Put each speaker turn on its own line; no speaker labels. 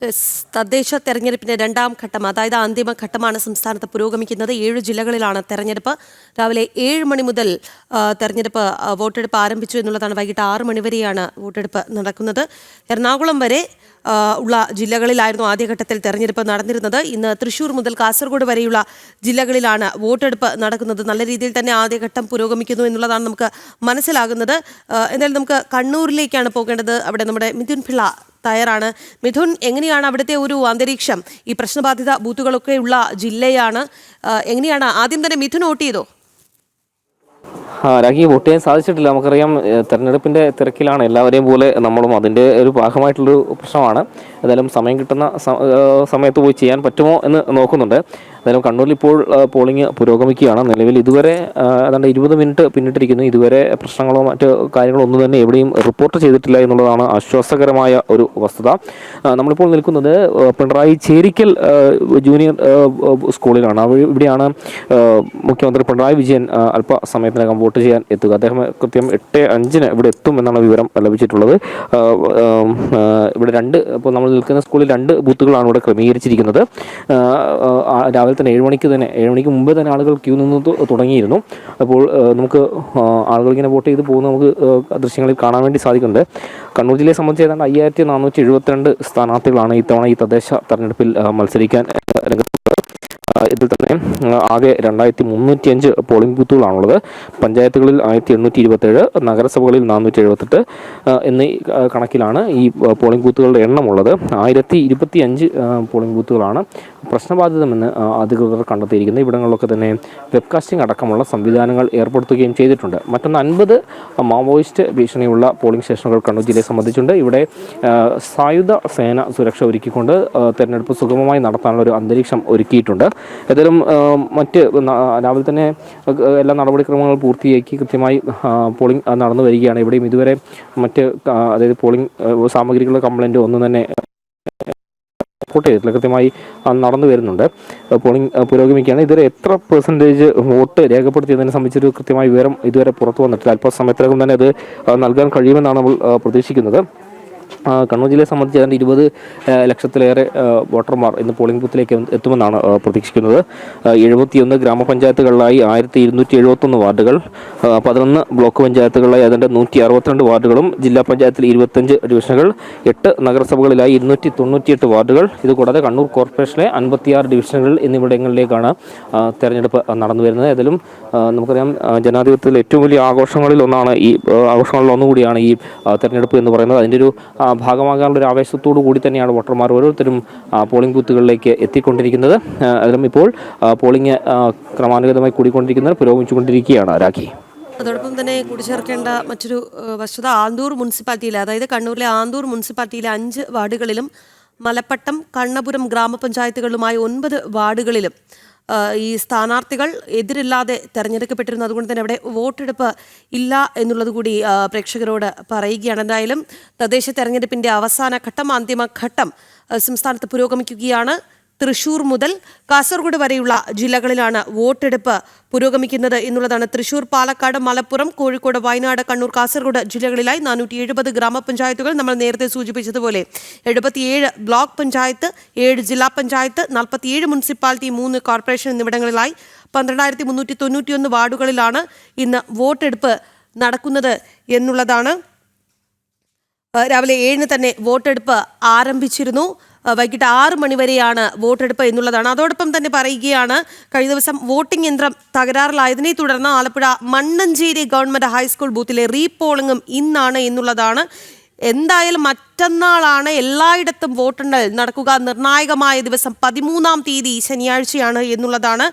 തദ്ദേശ തെരഞ്ഞെടുപ്പിന്റെ രണ്ടാം ഘട്ടം, അതായത് അന്തിമ ഘട്ടമാണ് സംസ്ഥാനത്ത് പുരോഗമിക്കുന്നത്. 7 ജില്ലകളിലാണ് തെരഞ്ഞെടുപ്പ്. രാവിലെ 7 മണി മുതൽ തെരഞ്ഞെടുപ്പ് വോട്ടെടുപ്പ് ആരംഭിച്ചു എന്നുള്ളതാണ്. വൈകിട്ട് 6 മണി വരെയാണ് വോട്ടെടുപ്പ് നടക്കുന്നത്. എറണാകുളം വരെ ഉള്ള ജില്ലകളിലായിരുന്നു ആദ്യഘട്ടത്തിൽ തെരഞ്ഞെടുപ്പ് നടന്നിരുന്നത്. ഇന്ന് തൃശൂർ മുതൽ കാസർഗോഡ് വരെയുള്ള ജില്ലകളിലാണ് വോട്ടെടുപ്പ് നടക്കുന്നത്. നല്ല രീതിയിൽ തന്നെ ആദ്യഘട്ടം പുരോഗമിക്കുന്നു എന്നുള്ളതാണ് നമുക്ക് മനസ്സിലാകുന്നത്. എന്തായാലും നമുക്ക് കണ്ണൂരിലേക്കാണ് പോകേണ്ടത്. അവിടെ നമ്മുടെ മിഥുൻ പിള്ള തയ്യാറാണ്. മിഥുൻ, എങ്ങനെയാണ് അവിടുത്തെ ഒരു അന്തരീക്ഷം? ഈ പ്രശ്നബാധിത ബൂത്തുകളൊക്കെ ഉള്ള ജില്ലയാണ്. എങ്ങനെയാണ്? ആദ്യം തന്നെ മിഥുൻ വോട്ട് ചെയ്തോ?
രാഖി, വോട്ട് ചെയ്യാൻ സാധിച്ചിട്ടില്ല. നമുക്കറിയാം, തെരഞ്ഞെടുപ്പിൻ്റെ തിരക്കിലാണ് എല്ലാവരെയും പോലെ നമ്മളും. അതിൻ്റെ ഒരു ഭാഗമായിട്ടുള്ളൊരു പ്രശ്നമാണ്. ഏതായാലും സമയം കിട്ടുന്ന സമയത്ത് പോയി ചെയ്യാൻ പറ്റുമോ എന്ന് നോക്കുന്നുണ്ട്. ഏതായാലും കണ്ണൂരിൽ ഇപ്പോൾ പോളിംഗ് പുരോഗമിക്കുകയാണ്. നിലവിൽ ഇതുവരെ ഏതാണ്ട് 20 മിനിറ്റ് പിന്നിട്ടിരിക്കുന്നു. ഇതുവരെ പ്രശ്നങ്ങളോ മറ്റ് കാര്യങ്ങളോ ഒന്നും തന്നെ എവിടെയും റിപ്പോർട്ട് ചെയ്തിട്ടില്ല എന്നുള്ളതാണ് ആശ്വാസകരമായ ഒരു വസ്തുത. നമ്മളിപ്പോൾ നിൽക്കുന്നത് പിണറായി ചേരിക്കൽ ജൂനിയർ സ്കൂളിലാണ്. ഇവിടെയാണ് മുഖ്യമന്ത്രി പിണറായി വിജയൻ അല്പസമയത്തിനകം വോട്ട് ചെയ്യാൻ എത്തുക. അദ്ദേഹം കൃത്യം 8:05 ഇവിടെ എത്തും എന്നാണ് വിവരം ലഭിച്ചിട്ടുള്ളത്. ഇവിടെ ഇപ്പോൾ നമ്മൾ നിൽക്കുന്ന സ്കൂളിൽ 2 ബൂത്തുകളാണ് ഇവിടെ ക്രമീകരിച്ചിരിക്കുന്നത്. രാവിലെ തന്നെ 7 മണിക്ക് മുമ്പേ തന്നെ ആളുകൾ ക്യൂ നിന്ന് തുടങ്ങിയിരുന്നു. അപ്പോൾ നമുക്ക് ആളുകൾ ഇങ്ങനെ വോട്ട് ചെയ്ത് പോകുന്ന നമുക്ക് ദൃശ്യങ്ങളിൽ കാണാൻ വേണ്ടി സാധിക്കുന്നുണ്ട്. കണ്ണൂർ ജില്ലയെ സംബന്ധിച്ച് ഏതാണ്ട് 5472 സ്ഥാനാർത്ഥികളാണ് ഇത്തവണ ഈ തദ്ദേശ തെരഞ്ഞെടുപ്പിൽ മത്സരിക്കാൻ രംഗത്ത്. ഇതിൽ തന്നെ ആകെ 2305 പോളിംഗ് ബൂത്തുകളാണുള്ളത്. പഞ്ചായത്തുകളിൽ 1827, നഗരസഭകളിൽ 478 എന്നീ കണക്കിലാണ് ഈ പോളിംഗ് ബൂത്തുകളുടെ എണ്ണമുള്ളത്. 1025 പോളിംഗ് ബൂത്തുകളാണ് പ്രശ്നബാധിതമെന്ന് അധികൃതർ കണ്ടെത്തിയിരിക്കുന്നത്. ഇവിടങ്ങളിലൊക്കെ തന്നെ വെബ്കാസ്റ്റിംഗ് അടക്കമുള്ള സംവിധാനങ്ങൾ ഏർപ്പെടുത്തുകയും ചെയ്തിട്ടുണ്ട്. മറ്റൊന്ന് 50 മാവോയിസ്റ്റ് ഭീഷണിയുള്ള പോളിംഗ് സ്റ്റേഷനുകൾ കണ്ണൂർ ജില്ലയെ സംബന്ധിച്ചുണ്ട്. ഇവിടെ സായുധ സേന സുരക്ഷ ഒരുക്കിക്കൊണ്ട് തെരഞ്ഞെടുപ്പ് സുഗമമായി നടത്താനുള്ള ഒരു അന്തരീക്ഷം ഒരുക്കിയിട്ടുണ്ട്. ഏതായാലും രാവിലെ തന്നെ എല്ലാ നടപടിക്രമങ്ങളും പൂർത്തിയാക്കി കൃത്യമായി പോളിംഗ് നടന്നു വരികയാണ്. ഇവിടെയും ഇതുവരെ അതായത് പോളിംഗ് സാമഗ്രികളുടെ കംപ്ലൈൻറ്റ് ഒന്നും തന്നെ റിപ്പോർട്ട് ചെയ്തിട്ടില്ല. കൃത്യമായി നടന്നു വരുന്നുണ്ട്. പോളിംഗ് പുരോഗമിക്കുകയാണ്. ഇതുവരെ എത്ര പെർസെൻറ്റേജ് വോട്ട് രേഖപ്പെടുത്തിയതിനെ സംബന്ധിച്ചൊരു കൃത്യമായ വിവരം ഇതുവരെ പുറത്തു വന്നിട്ടില്ല. അല്പസമയത്തിനകം തന്നെ അത് നൽകാൻ കഴിയുമെന്നാണ് നമ്മൾ പ്രതീക്ഷിക്കുന്നത്. കണ്ണൂർ ജില്ലയെ സംബന്ധിച്ച് ഏതാണ്ട് 20 ലക്ഷത്തിലേറെ വോട്ടർമാർ ഇന്ന് പോളിംഗ് ബൂത്തിലേക്ക് എത്തുമെന്നാണ് പ്രതീക്ഷിക്കുന്നത്. 71 ഗ്രാമപഞ്ചായത്തുകളിലായി 1271 വാർഡുകൾ, 11 ബ്ലോക്ക് പഞ്ചായത്തുകളിലായി ഏതാണ്ട് 162 വാർഡുകളും, ജില്ലാ പഞ്ചായത്തിൽ 25 ഡിവിഷനുകൾ, 8 നഗരസഭകളിലായി 298 വാർഡുകൾ. ഇതുകൂടാതെ കണ്ണൂർ കോർപ്പറേഷനിലെ 56 ഡിവിഷനുകൾ എന്നിവിടങ്ങളിലേക്കാണ് തെരഞ്ഞെടുപ്പ് നടന്നു വരുന്നത്. ഏതായാലും നമുക്കറിയാം, ജനാധിപത്യത്തിൽ ഏറ്റവും വലിയ ആഘോഷങ്ങളിൽ ഒന്നുകൂടിയാണ് ഈ തെരഞ്ഞെടുപ്പ് എന്ന് പറയുന്നത്. അതിൻ്റെ ഒരു ഭാഗമാകാനുള്ള ഒരു ആവേശത്തോടു കൂടി തന്നെയാണ് വോട്ടർമാർ ഓരോരുത്തരും പോളിംഗ് ബൂത്തുകളിലേക്ക് എത്തിക്കൊണ്ടിരിക്കുന്നത്. അതിലും ഇപ്പോൾ പോളിംഗ് ക്രമാനുഗതമായി കൂടിക്കൊണ്ടിരിക്കുന്നത് പുരോഗമിച്ചുകൊണ്ടിരിക്കുകയാണ്. രാഖി,
അതോടൊപ്പം തന്നെ കൂട്ടിച്ചേർക്കേണ്ട മറ്റൊരു വസ്തുത, ആന്തൂർ മുനിസിപ്പാലിറ്റിയിലെ, അതായത് കണ്ണൂരിലെ ആന്തൂർ മുനിസിപ്പാലിറ്റിയിലെ 5 വാർഡുകളിലും മലപ്പട്ടം, കണ്ണപുരം ഗ്രാമപഞ്ചായത്തുകളിലുമായി 9 വാർഡുകളിലും ഈ സ്ഥാനാർത്ഥികൾ എതിരില്ലാതെ തെരഞ്ഞെടുക്കപ്പെട്ടിരുന്നു. അതുകൊണ്ട് തന്നെ അവിടെ വോട്ടെടുപ്പ് ഇല്ല എന്നുള്ളത് കൂടി പ്രേക്ഷകരോട് പറയുകയാണ്. എന്തായാലും തദ്ദേശ തെരഞ്ഞെടുപ്പിൻ്റെ അവസാന ഘട്ടം, അന്തിമ ഘട്ടം സംസ്ഥാനത്ത് പുരോഗമിക്കുകയാണ്. തൃശൂർ മുതൽ കാസർഗോഡ് വരെയുള്ള ജില്ലകളിലാണ് വോട്ടെടുപ്പ് പുരോഗമിക്കുന്നത് എന്നുള്ളതാണ്. തൃശൂർ, പാലക്കാട്, മലപ്പുറം, കോഴിക്കോട്, വയനാട്, കണ്ണൂർ, കാസർഗോഡ് ജില്ലകളിലായി 470 ഗ്രാമപഞ്ചായത്തുകൾ, നമ്മൾ നേരത്തെ സൂചിപ്പിച്ചതുപോലെ 77 ബ്ലോക്ക് പഞ്ചായത്ത്, 7 ജില്ലാ പഞ്ചായത്ത്, 47 മുനിസിപ്പാലിറ്റി, 3 കോർപ്പറേഷൻ എന്നിവിടങ്ങളിലായി 12391 വാർഡുകളിലാണ് ഇന്ന് വോട്ടെടുപ്പ് നടക്കുന്നത് എന്നുള്ളതാണ്. രാവിലെ 7 തന്നെ വോട്ടെടുപ്പ് ആരംഭിച്ചിരുന്നു. വൈകിട്ട് 6 മണി വരെയാണ് വോട്ടെടുപ്പ് എന്നുള്ളതാണ്. അതോടൊപ്പം തന്നെ പറയുകയാണ്, കഴിഞ്ഞ ദിവസം വോട്ടിംഗ് യന്ത്രം തകരാറിലായതിനെ തുടർന്ന് ആലപ്പുഴ മണ്ണഞ്ചേരി ഗവൺമെൻറ് ഹൈസ്കൂൾ ബൂത്തിലെ റീപോളിംഗും ഇന്നാണ് എന്നുള്ളതാണ്. എന്തായാലും മറ്റന്നാളാണ് എല്ലായിടത്തും വോട്ടെണ്ണൽ നടക്കുക. നിർണായകമായ ദിവസം 13-ാം തീയതി ശനിയാഴ്ചയാണ് എന്നുള്ളതാണ്.